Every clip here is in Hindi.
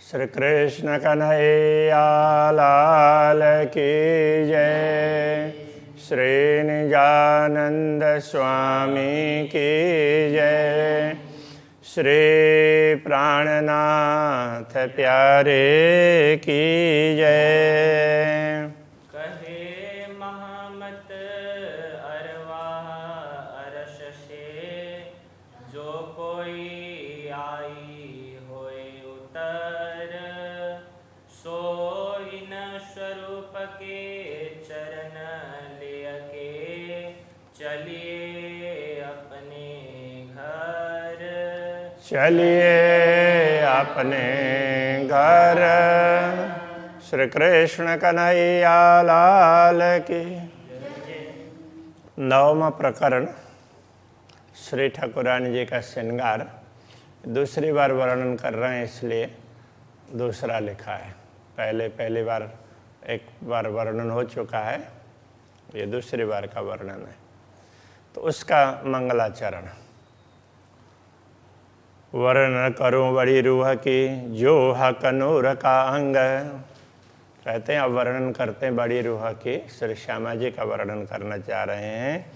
श्री कृष्ण कन्हैया लाल की जय। श्री निजानंद स्वामी की जय। श्री प्राणनाथ प्यारे की जय। कहे महमत अरवा अरश से, जो कोई आई होए उतर, सोई न स्वरूप के चरण लिय के, चलिए अपने घर। चलिए अपने घर। श्री कृष्ण कन्हैया लाल की। नवम प्रकरण श्री ठाकुरानी जी का श्रृंगार दूसरी बार वर्णन कर रहे हैं, इसलिए दूसरा लिखा है। पहली बार एक बार वर्णन हो चुका है, ये दूसरी बार का वर्णन है। तो उसका मंगलाचरण वर्णन करूं बड़ी रूह की, जो हक नूर का अंग। कहते हैं अब वर्णन करते हैं बड़ी रूह की, श्री श्यामा जी का वर्णन करना चाह रहे हैं।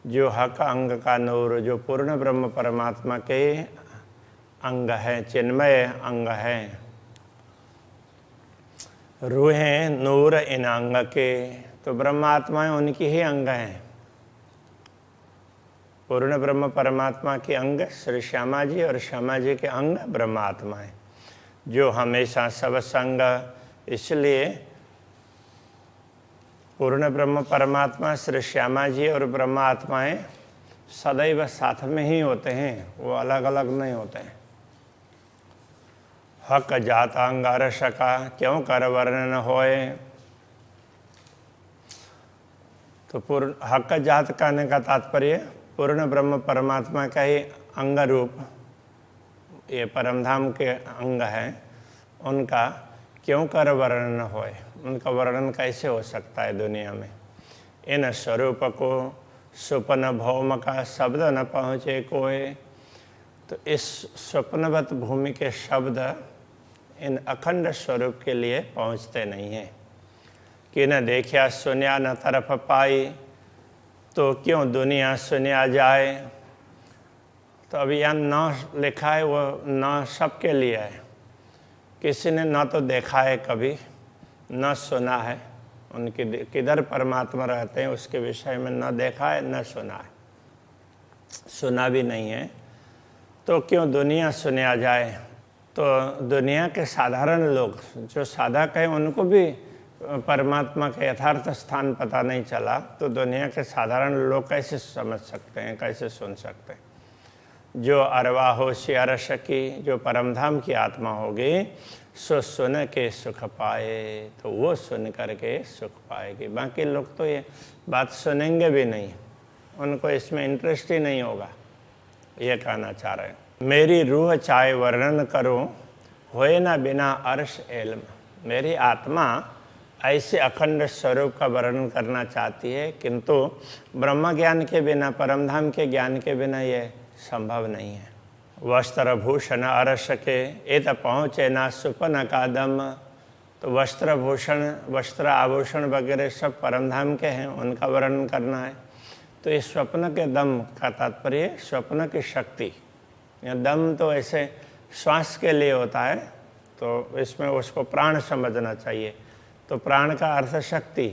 जो हक अंग का नूर, जो पूर्ण ब्रह्म परमात्मा के अंग है, चिन्मय अंग है। रूहें नूर इन अंग के, तो ब्रह्मात्माएं उनकी ही अंग हैं। पूर्ण ब्रह्म परमात्मा के अंग श्री श्यामा जी और श्यामा जी के अंग ब्रह्मात्माएं, जो हमेशा सब संग। इसलिए पूर्ण ब्रह्म परमात्मा श्री श्यामा जी और ब्रह्मात्माएं सदैव साथ में ही होते हैं, वो अलग अलग नहीं होते हैं। हक जात अंग अरश का क्यों कर वर्णन होए। तो पूर्ण हक जात कहने का तात्पर्य पूर्ण ब्रह्म परमात्मा का ही अंग रूप ये परमधाम के अंग हैं, उनका क्यों कर वर्णन होए। उनका वर्णन कैसे हो सकता है दुनिया में। इन स्वरूप को स्वप्न भौम का शब्द न पहुँचे कोई। तो इस स्वप्नवत भूमि के शब्द इन अखंड स्वरूप के लिए पहुँचते नहीं हैं। कि न देखा सुनिया न तरफ पाई, तो क्यों दुनिया सुनिया जाए। तो अभी यहाँ न लिखा है, वो न सबके लिए है। किसी ने न तो देखा है कभी, न सुना है। उनकी किधर परमात्मा रहते हैं उसके विषय में न देखा है न सुना है, सुना भी नहीं है। तो क्यों दुनिया सुनिया जाए। तो दुनिया के साधारण लोग जो साधक हैं, उनको भी परमात्मा का यथार्थ स्थान पता नहीं चला, तो दुनिया के साधारण लोग कैसे समझ सकते हैं, कैसे सुन सकते हैं। जो अरवा होशी अरश की, जो परमधाम की आत्मा होगी, सो सुन के सुख पाए। तो वो सुन करके सुख पाएगी। बाकी लोग तो ये बात सुनेंगे भी नहीं, उनको इसमें इंटरेस्ट ही नहीं होगा। ये कहना चाह रहे हैं। मेरी रूह चाहे वर्णन करूं, होए ना बिना अर्श इल्म। मेरी आत्मा ऐसे अखंड स्वरूप का वर्णन करना चाहती है, किंतु ब्रह्म ज्ञान के बिना, परमधाम के ज्ञान के बिना ये संभव नहीं है। वस्त्र भूषण अरश के, ये तो पहुँचे ना सुपन का दम। तो वस्त्र भूषण, वस्त्र आभूषण वगैरह सब परमधाम के हैं, उनका वर्णन करना है। तो इस स्वप्न के दम का तात्पर्य स्वप्न की शक्ति। या दम तो ऐसे श्वास के लिए होता है, तो इसमें उसको प्राण समझना चाहिए। तो प्राण का अर्थ शक्ति।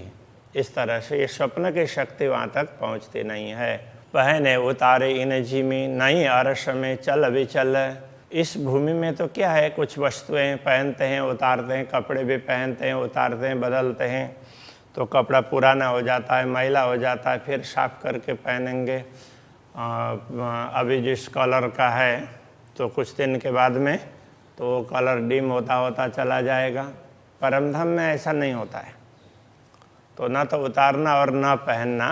इस तरह से ये स्वप्न की शक्ति वहाँ तक पहुँचती नहीं है। पहने उतारे इन जिमी, नहीं अरश में चल विचल। इस भूमि में तो क्या है, कुछ वस्तुएं पहनते हैं, उतारते हैं, कपड़े भी पहनते हैं, उतारते हैं, बदलते हैं। तो कपड़ा पुराना हो जाता है, मैला हो जाता है, फिर साफ करके पहनेंगे। अभी जिस कलर का है, तो कुछ दिन के बाद में तो वो कलर डिम होता होता चला जाएगा। परमधाम में ऐसा नहीं होता है। तो ना तो उतारना और ना पहनना।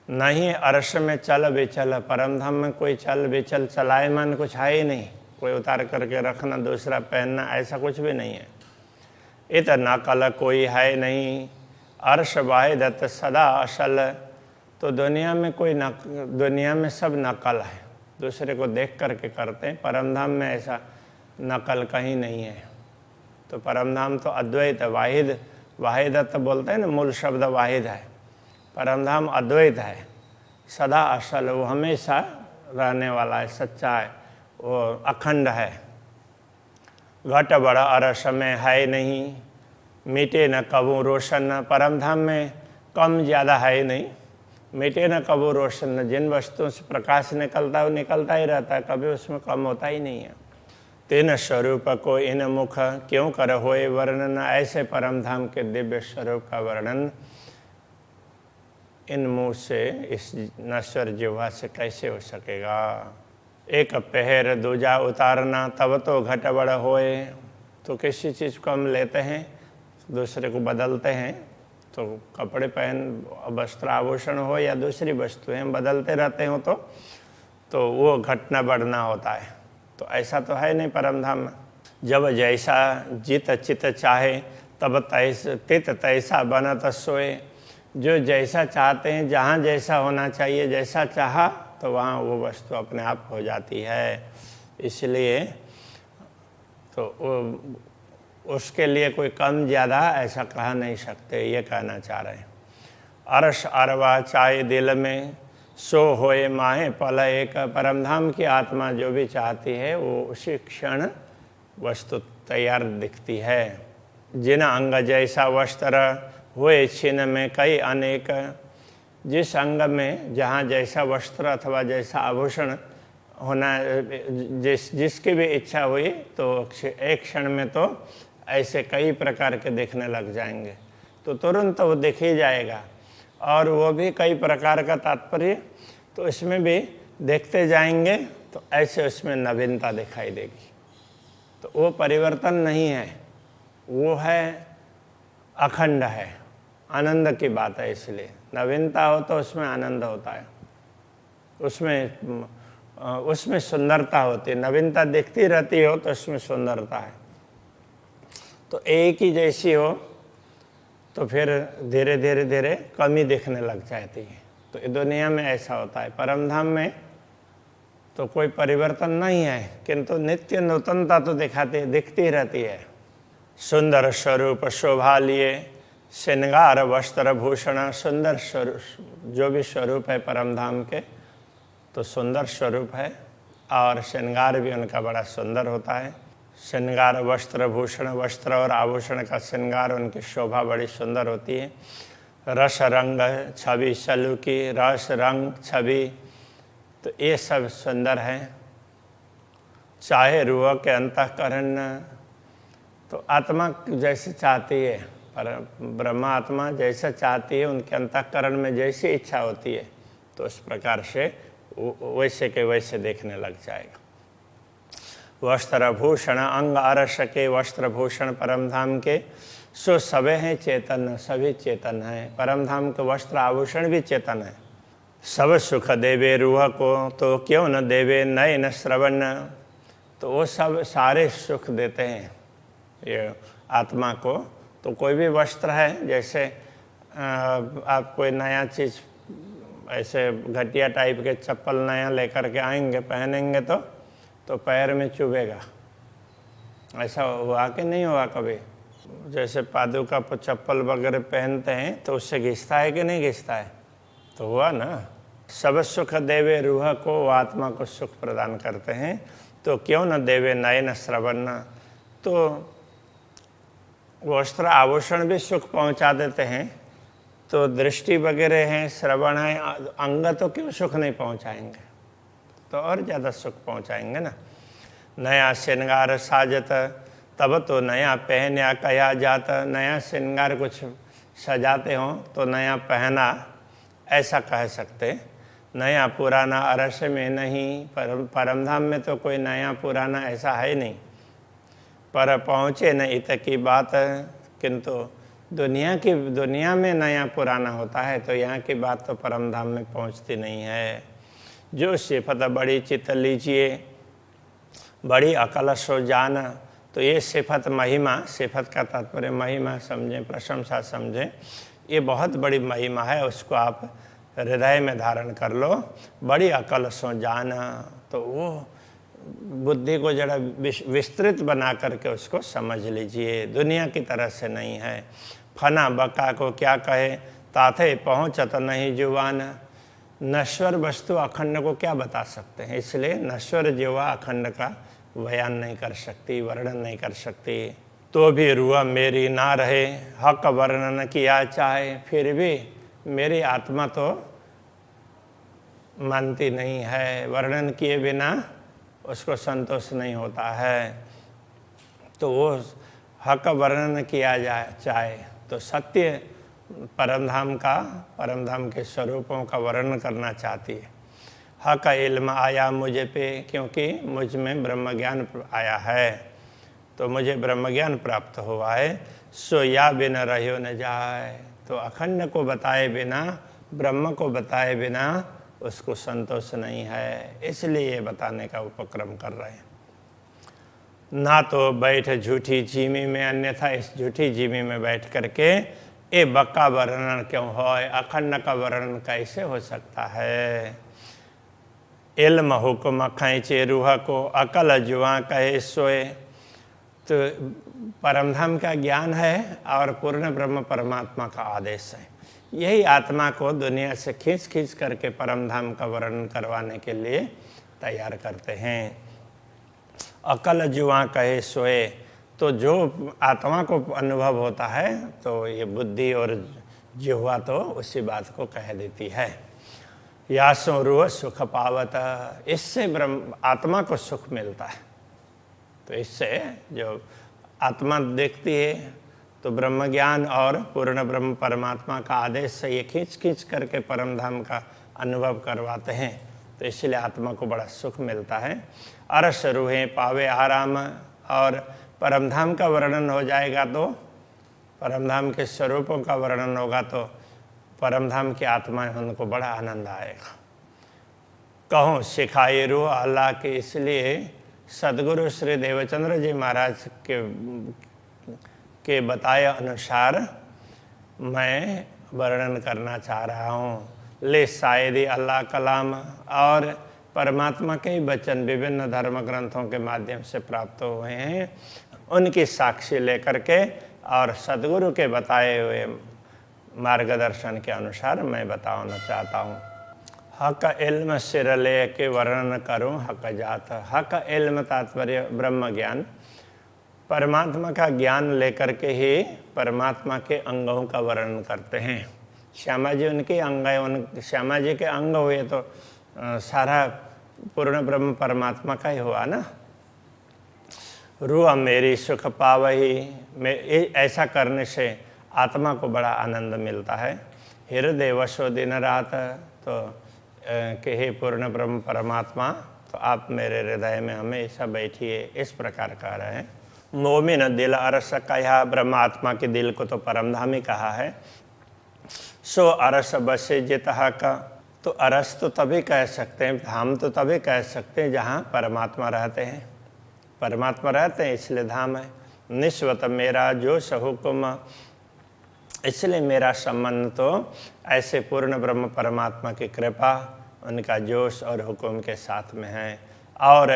नहीं अरश में चल विचल, परमधाम में कोई चल विचल, चलायमान कुछ है ही नहीं। कोई उतार करके रखना, दूसरा पहनना, ऐसा कुछ भी नहीं है। इतना कल कोई है नहीं, अर्श वाहिदत सदा असल। तो दुनिया में कोई दुनिया में सब नकल है, दूसरे को देख करके करते हैं। परमधाम में ऐसा नकल कहीं नहीं है। तो परमधाम तो अद्वैत है, वाहिद, वाहिदत बोलते हैं ना, मूल शब्द वाहिद है। परमधाम अद्वैत है, सदा असल, वो हमेशा रहने वाला है, सच्चा है, वो अखंड है। घट बड़ा अरस में है नहीं, मिटे न कबू रोशन। परमधाम में कम ज़्यादा है नहीं, मिटे न कबू रोशन। जिन वस्तुओं से प्रकाश निकलता है वो निकलता ही रहता है, कभी उसमें कम होता ही नहीं है। तेन स्वरूप को इन मुख क्यों कर होए वर्णन। ऐसे परमधाम के दिव्य स्वरूप का वर्णन इन मुँह से, इस नश्वर जिह्वा से कैसे हो सकेगा। एक पहर दूजा उतारना, तब तो घट बड़ होए। तो किसी चीज़ को हम लेते हैं, दूसरे को बदलते हैं, तो कपड़े पहन, वस्त्र आभूषण हो या दूसरी वस्तुएं हम बदलते रहते हो, तो वो घटना बढ़ना होता है। तो ऐसा तो है नहीं परमधाम में। जब जैसा जित चित चाहे, तब तित तैसा बनत सोए। जो जैसा चाहते हैं, जहाँ जैसा होना चाहिए, जैसा चाहा तो वहाँ वो वस्तु अपने आप हो जाती है। इसलिए तो उसके लिए कोई कम ज़्यादा ऐसा कह नहीं सकते, ये कहना चाह रहे हैं। अरस अरवा चाहे दिल में, सो होए माहे पल एक। परमधाम की आत्मा जो भी चाहती है वो उसी क्षण वस्तु तैयार दिखती है। जिन अंग जैसा वस्त्र हुए छिन में कई अनेक। जिस अंग में जहाँ जैसा वस्त्र अथवा जैसा आभूषण होना, जिसकी भी इच्छा हुई, तो एक क्षण में तो ऐसे कई प्रकार के देखने लग जाएंगे, तो तुरंत वो दिख ही जाएगा। और वो भी कई प्रकार का तात्पर्य, तो इसमें भी देखते जाएंगे तो ऐसे उसमें नवीनता दिखाई देगी। तो वो परिवर्तन नहीं है, वो है अखंड है, आनंद की बात है। इसलिए नवीनता हो तो उसमें आनंद होता है, उसमें सुंदरता होती है। नवीनता दिखती रहती हो तो उसमें सुंदरता है। तो एक ही जैसी हो तो फिर धीरे धीरे धीरे कमी दिखने लग जाती है। तो इस दुनिया में ऐसा होता है। परमधाम में तो कोई परिवर्तन नहीं है, किंतु नित्य नूतनता तो दिखती रहती है। सुंदर स्वरूप शोभा लिए, श्रृंगार वस्त्र भूषण। सुंदर स्वरूप, जो भी स्वरूप है परमधाम के, तो सुंदर स्वरूप है, और श्रृंगार भी उनका बड़ा सुंदर होता है। श्रृंगार वस्त्र भूषण, वस्त्र और आभूषण का श्रृंगार, उनकी शोभा बड़ी सुंदर होती है। रस रंग छवि सलूकी, रस रंग छवि, तो ये सब सुंदर है। चाहे रूह के अंतःकरण, तो आत्मा जैसे चाहती है, पर ब्रह्मा आत्मा जैसा चाहती है, उनके अंतःकरण में जैसी इच्छा होती है, तो उस प्रकार से वैसे के वैसे देखने लग जाएगा। वस्त्र भूषण अंग अरस के, वस्त्र भूषण परमधाम के, सो सबे हैं चेतन, सभी चेतन हैं। परमधाम के वस्त्र आभूषण भी चेतन है। सब सुख देवे रूह को, तो क्यों न देवे नयन श्रवण। तो वो सब सारे सुख देते हैं ये आत्मा को। तो कोई भी वस्त्र है, जैसे आप कोई नया चीज़, ऐसे घटिया टाइप के चप्पल नया लेकर के आएंगे, पहनेंगे तो पैर में चुभेगा। ऐसा हुआ कि नहीं हुआ कभी? जैसे पादुका पर चप्पल वगैरह पहनते हैं तो उससे घिसता है कि नहीं घिसता है? तो हुआ ना। सब सुख देवे रूह को, वो आत्मा को सुख प्रदान करते हैं। तो क्यों न देवे नयन श्रवण। तो वस्त्र आभूषण भी सुख पहुंचा देते हैं, तो दृष्टि वगैरह है, श्रवण है, अंग तो क्यों सुख नहीं पहुंचाएंगे? तो और ज़्यादा सुख पहुंचाएंगे ना। नया श्रृंगार साजत, तब तो नया पहना कया जात। नया श्रृंगार कुछ सजाते हो तो नया पहना, ऐसा कह सकते। नया पुराना अरस में नहीं, परमधाम में तो कोई नया पुराना ऐसा है नहीं। पर पहुँचे न इत की बात, किंतु दुनिया में नया पुराना होता है, तो यहाँ की बात तो परमधाम में पहुँचती नहीं है। जो सिफत बड़ी चित लीजिए, बड़ी अकल सो जान। तो ये सिफत महिमा, सिफत का तात्पर्य महिमा समझें, प्रशंसा समझें। ये बहुत बड़ी महिमा है, उसको आप हृदय में धारण कर लो। बड़ी अकल सो जान, तो वो बुद्धि को जरा विस्तृत बना करके उसको समझ लीजिए, दुनिया की तरह से नहीं है। फना बका को क्या कहे, ताथे पहुँचत नहीं जुबान। नश्वर वस्तु अखंड को क्या बता सकते हैं, इसलिए नश्वर जीवा अखंड का बयान नहीं कर सकती, वर्णन नहीं कर सकती। तो भी रुआ मेरी ना रहे, हक वर्णन किया चाहे, फिर भी मेरी आत्मा तो मानती नहीं है, वर्णन किए बिना उसको संतोष नहीं होता है। तो वो हक वर्णन किया जाए चाहे तो सत्य परम धाम के स्वरूपों का वर्णन करना चाहती है। हक इल्म आया मुझे पे, क्योंकि मुझ में ब्रह्म ज्ञान आया है, तो मुझे ब्रह्म ज्ञान प्राप्त हुआ है। सो या बिना रहो न जाए, तो अखंड को बताए बिना, ब्रह्म को बताए बिना उसको संतोष नहीं है, इसलिए ये बताने का उपक्रम कर रहे हैं। ना तो बैठ झूठी जीमी में, अन्यथा इस झूठी जीमी में बैठ करके ए बक्का वर्णन क्यों हो, अखंड का वर्णन कैसे हो सकता है। इल्म हुक्म खैचे रूह को, अकल जुआ कहे सोए। तो परमधाम का ज्ञान है और पूर्ण ब्रह्म परमात्मा का आदेश है, यही आत्मा को दुनिया से खींच खींच करके परमधाम का वर्णन करवाने के लिए तैयार करते हैं। अकल जुआ कहे सोए, तो जो आत्मा को अनुभव होता है तो ये बुद्धि और जिह्वा तो उसी बात को कह देती है। यासो रूह सुख पावत, इससे ब्रह्म आत्मा को सुख मिलता है। तो इससे जो आत्मा देखती है तो ब्रह्म ज्ञान और पूर्ण ब्रह्म परमात्मा का आदेश से ये खींच खींच करके परम धाम का अनुभव करवाते हैं, तो इसलिए आत्मा को बड़ा सुख मिलता है। अरस रूहें पावे आराम, और परम धाम का वर्णन हो जाएगा तो परम धाम के स्वरूपों का वर्णन होगा तो परम धाम की आत्माएं उनको बड़ा आनंद आएगा। कहूँ सिखाए रूह अल्लाह के, इसलिए सदगुरु श्री देवचंद्र जी महाराज के बताए अनुसार मैं वर्णन करना चाह रहा हूँ। ले शायद अल्लाह कलाम, और परमात्मा के ही वचन विभिन्न धर्म ग्रंथों के माध्यम से प्राप्त हुए हैं, उनकी साक्षी लेकर के और सदगुरु के बताए हुए मार्गदर्शन के अनुसार मैं बताना चाहता हूँ। हक इल्म सिर ले के वर्णन करूँ हक जात। हक इल्म तात्पर्य ब्रह्म ज्ञान, परमात्मा का ज्ञान लेकर के ही परमात्मा के अंगों का वर्णन करते हैं। श्यामा जी उनके अंग है, उन श्यामा जी के अंग हुए तो सारा पूर्ण ब्रह्म परमात्मा का ही हुआ ना। रूह मेरी सुख पावही, मैं ऐसा करने से आत्मा को बड़ा आनंद मिलता है। हृदय वशो दिन रात, तो कि हे पूर्ण ब्रह्म परमात्मा, तो आप मेरे हृदय में हमेशा बैठिए, इस प्रकार कह रहे हैं। मोमिन दिल अरस कहा, ब्रह्मात्मा के दिल को तो परमधाम ही कहा है। सो अरस बसे जितहा का, तो अरस तो तभी कह सकते हैं, धाम तो तभी कह सकते हैं जहाँ परमात्मा रहते हैं। परमात्मा रहते हैं इसलिए धाम है। निस्वत मेरा जो सहुकुम, इसलिए मेरा संबंध तो ऐसे पूर्ण ब्रह्म परमात्मा की कृपा, उनका जोश और हुक्म के साथ में है। और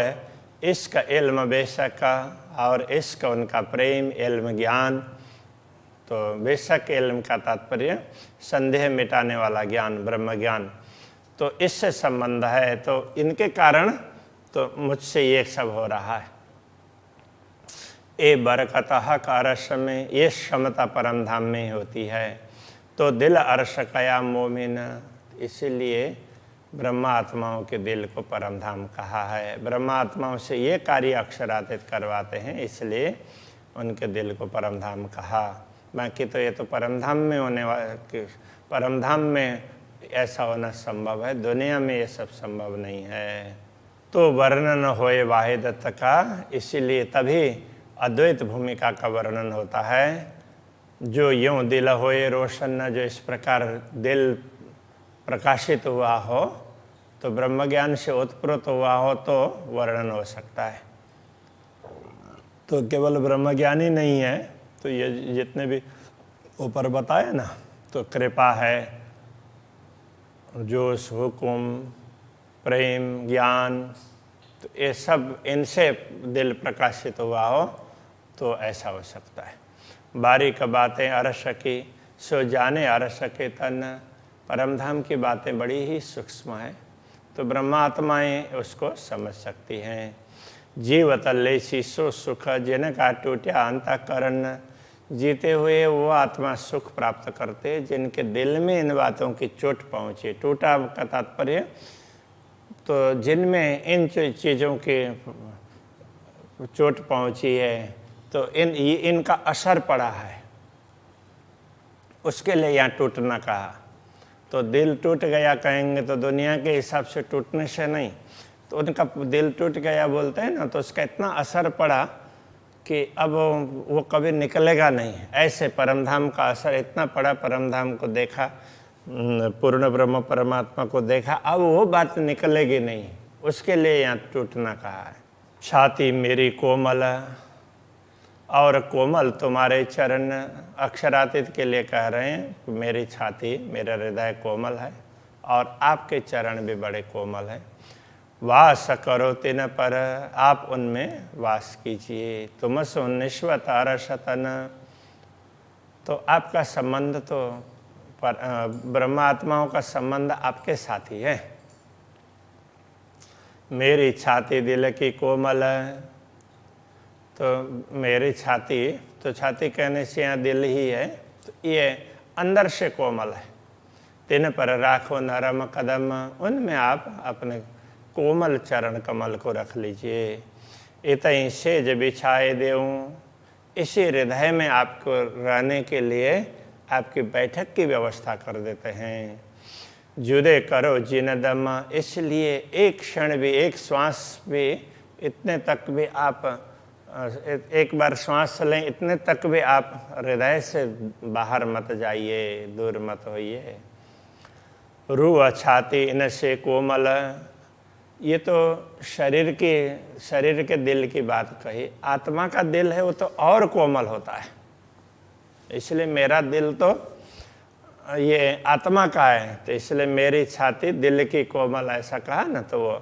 इश्क इल्म बेशक का, और इश्क उनका प्रेम, इल्म ज्ञान, तो बेशक इल्म का तात्पर्य संदेह मिटाने वाला ज्ञान, ब्रह्म ज्ञान, तो इससे संबंध है। तो इनके कारण तो मुझसे ये सब हो रहा है। ए बरकत हक अरस में, ये क्षमता परम धाम में ही होती है। तो दिल अरस कया मोमिन, इसीलिए ब्रह्मात्माओं के दिल को परम धाम कहा है। ब्रह्मात्माओं से ये कार्य अक्षरातीत करवाते हैं, इसलिए उनके दिल को परम धाम कहा। बाकी तो ये तो परम धाम में होने वाले, परम धाम में ऐसा होना संभव है, दुनिया में ये सब संभव नहीं है। तो वर्णन होए वाहिदत का, इसीलिए तभी अद्वैत भूमिका का वर्णन होता है। जो यूँ दिल होए रोशन, जो इस प्रकार दिल प्रकाशित हुआ हो, तो ब्रह्म ज्ञान से उत्प्रोत हुआ हो तो वर्णन हो सकता है। तो केवल ब्रह्म ज्ञान ही नहीं है, तो ये जितने भी ऊपर बताए ना, तो कृपा है, जोश, हुक्म, प्रेम, ज्ञान, तो ये सब इनसे दिल प्रकाशित हुआ हो तो ऐसा हो सकता है। बारीक बातें अरस की सो जाने अरस के तन, परमधाम की बातें बड़ी ही सूक्ष्म है, तो ब्रह्मात्माएं उसको समझ सकती हैं। जीवत लेसी सो सुख जिनका टूटा अंतःकरण, जीते हुए वो आत्मा सुख प्राप्त करते जिनके दिल में इन बातों की चोट पहुँची। टूटा का तात्पर्य तो जिनमें इन चीज़ों की चोट पहुँची है, तो इनका असर पड़ा है, उसके लिए यहाँ टूटना कहा। तो दिल टूट गया कहेंगे तो दुनिया के हिसाब से टूटने से नहीं, तो उनका दिल टूट गया बोलते हैं ना, तो उसका इतना असर पड़ा कि अब वो कभी निकलेगा नहीं। ऐसे परमधाम का असर इतना पड़ा, परमधाम को देखा, पूर्ण ब्रह्म परमात्मा को देखा, अब वो बात निकलेगी नहीं, उसके लिए यहाँ टूटना कहा है। छाती मेरी कोमल और कोमल तुम्हारे चरण, अक्षरातीत के लिए कह रहे हैं मेरी छाती, मेरा हृदय कोमल है और आपके चरण भी बड़े कोमल हैं। वास करो तिन पर, आप उनमें वास कीजिए। तुम सो निश्वत अरसतन, तो आपका संबंध तो ब्रह्मात्माओं का संबंध आपके साथ ही है। मेरी छाती दिल की कोमल, तो मेरी छाती, तो छाती कहने से यहाँ दिल ही है, तो ये अंदर से कोमल है। तिन पर राखो नरम कदम, उनमें आप अपने कोमल चरण कमल को रख लीजिए। इतई सेज बिछाए देऊँ, इसी हृदय में आपको रहने के लिए आपकी बैठक की व्यवस्था कर देते हैं। जुदे करो जिन दम, इसलिए एक क्षण भी, एक श्वास भी, इतने तक भी आप एक बार श्वास लें, इतने तक भी आप हृदय से बाहर मत जाइए, दूर मत होइए। रूह छाती इनसे कोमल, ये तो शरीर के दिल की बात कही। आत्मा का दिल है वो तो और कोमल होता है, इसलिए मेरा दिल तो ये आत्मा का है, तो इसलिए मेरी छाती दिल की कोमल, ऐसा कहा ना, तो वो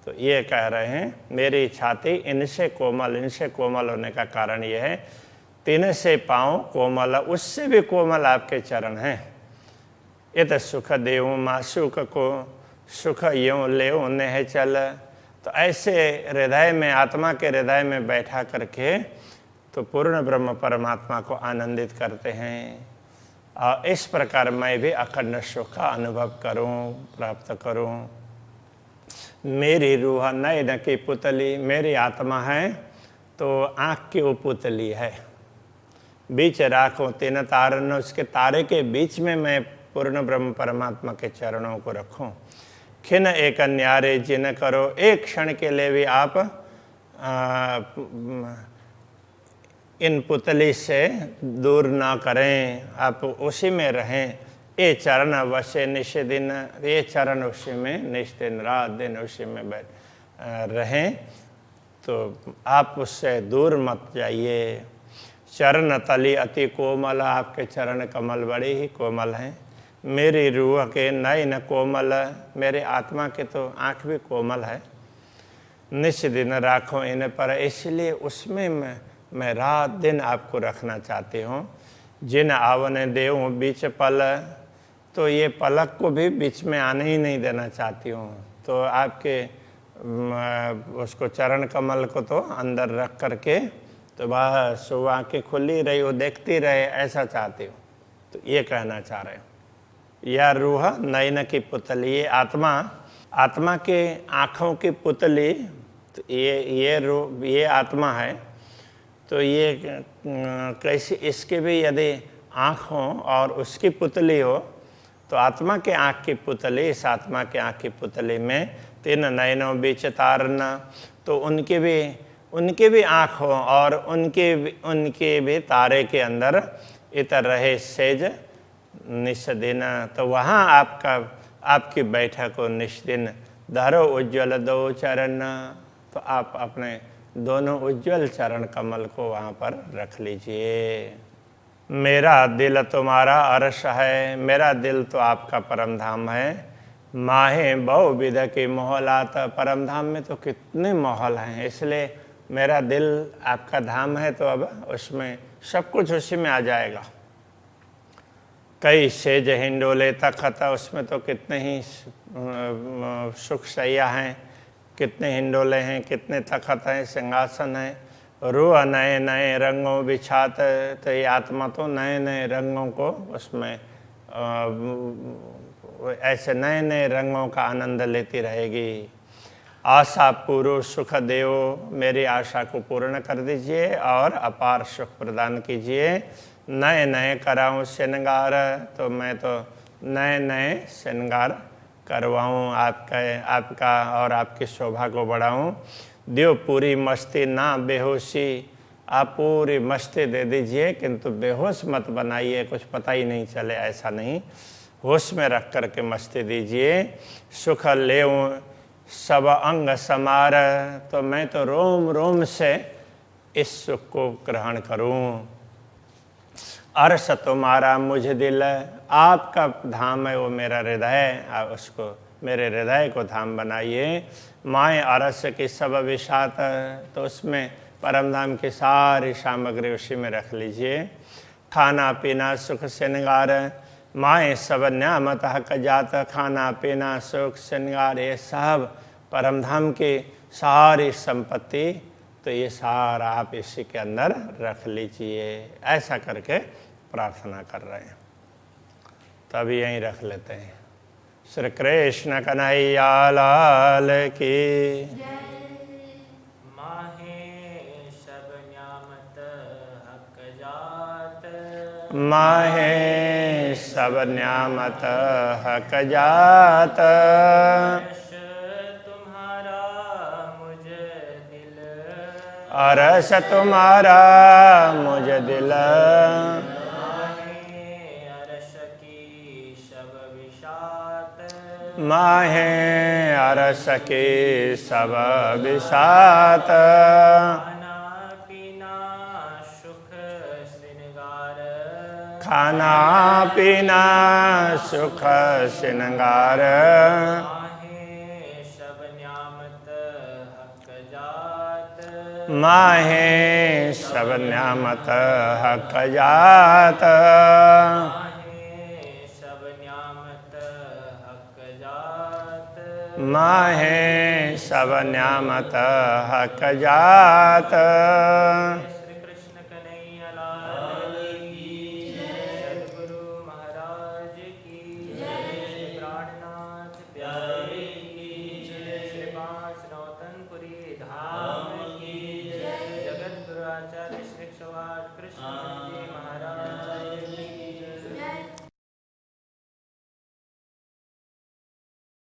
तो ये कह रहे हैं मेरी छाती इनसे कोमल, इनसे कोमल होने का कारण ये है, तीन से पाँव कोमल, उससे भी कोमल आपके चरण हैं। ये तो सुख देऊँ मासुक को, सुख यूँ ले नेह चल, तो ऐसे हृदय में, आत्मा के हृदय में बैठा करके तो पूर्ण ब्रह्म परमात्मा को आनंदित करते हैं। और इस प्रकार मैं भी अखंड सुख का अनुभव करूं, प्राप्त करूं। मेरी रूह नयन की पुतली, मेरी आत्मा है तो आँख की वो पुतली है। बीच राखो तीन तारन, उसके तारे के बीच में मैं पूर्ण ब्रह्म परमात्मा के चरणों को रखूं। खिन एक न्यारे जिन करो, एक क्षण के लिए भी आप इन पुतली से दूर ना करें, आप उसी में रहें। ये चरण वशे निश दिन, ये चरण उसी में निश दिन, रात दिन उसी में बैठ रहें, तो आप उससे दूर मत जाइए। चरण तली अति कोमल, आपके चरण कमल बड़े ही कोमल हैं। मेरी रूह के नयन कोमल, मेरे आत्मा के तो आँख भी कोमल है। निश दिन राखो इन पर, इसलिए उसमें मैं रात दिन आपको रखना चाहती हूँ। जिन आवन देऊँ बीच पल, तो ये पलक को भी बीच में आने ही नहीं देना चाहती हूँ। तो आपके उसको चरण कमल को तो अंदर रख करके तो बस वो आँखें खुली रही, वो देखती रहे, ऐसा चाहती हूँ। तो ये कहना चाह रहे हो। यह रूह नयन की पुतली, ये आत्मा के आँखों की पुतली, तो ये आत्मा है। तो ये कैसी, इसके भी यदि आँख हो और उसकी पुतली हो, तो आत्मा के आँख की पुतली, इस आत्मा के आँख की पुतली में तीन नयनों बीच तारना, तो उनके भी आँख हो और उनके भी तारे के अंदर इतर रहे सेज निष्दिन, तो वहाँ आपकी बैठक हो निष्दिन। धरो उज्ज्वल दो चरण, तो आप अपने दोनों उज्ज्वल चरण कमल को वहाँ पर रख लीजिए। मेरा दिल तुम्हारा अर्श है, मेरा दिल तो आपका परम धाम है। माहे बहुविध के मोहलात, परम धाम में तो कितने महल हैं, इसलिए मेरा दिल आपका धाम है तो अब उसमें सब कुछ उसी में आ जाएगा। कई सेज हिंडोले तखत, उसमें तो कितने ही सुख सैया हैं, कितने हिंडोले हैं, कितने तखत हैं, सिंहासन हैं। रूह नए नए रंगों बिछात, तो ये आत्मा तो नए नए रंगों को उसमें ऐसे नए नए रंगों का आनंद लेती रहेगी। आशा पूर्व सुख देव, मेरी आशा को पूर्ण कर दीजिए और अपार सुख प्रदान कीजिए। नए नए कराऊं श्रृंगार, तो मैं तो नए नए श्रृंगार करवाऊं आपका और आपकी शोभा को बढ़ाऊं। देव पूरी मस्ती ना बेहोशी, आप पूरी मस्ती दे दीजिए किंतु बेहोश मत बनाइए, कुछ पता ही नहीं चले, ऐसा नहीं, होश में रख कर के मस्ती दीजिए। सुख लेऊं सब अंग समार, तो मैं तो रोम रोम से इस सुख को ग्रहण करूं। अर्श तुम्हारा मुझ दिल, आपका धाम है वो मेरा हृदय, आप उसको मेरे हृदय को धाम बनाइए। माए अरस की सब विशात, तो उसमें परम धाम की सारी सामग्री उसी में रख लीजिए। खाना पीना सुख श्रृंगार, माए सब न्यामत हक जात, खाना पीना सुख श्रृंगार ये सब परम धाम की सारी संपत्ति, तो ये सारा आप इसी के अंदर रख लीजिए। ऐसा करके प्रार्थना कर रहे हैं, तभी यहीं रख लेते हैं। श्री कृष्ण कन्हैया लाल की। माहे सब न्यामत हक जात, माहे सब न्यामत हक जात, अरस तुम्हारा मुझ दिल, माहे अरस की सब बिसात। खाना पीना सुख श्रृंगार, खाना पीना सुख श्रृंगार, माहे सब न्यामत हक जात, माहे सब न्यामत हक जात, माहे सब न्यामत हक जात। श्री कृष्ण कन्हैया लाल की जय, सद्गुरु महाराज की जय, श्री प्राणनाथ प्यारे की जय, श्री पांच नौतनपुरी धाम की जय, जगत गुरु आचार्य श्री 108 कृष्ण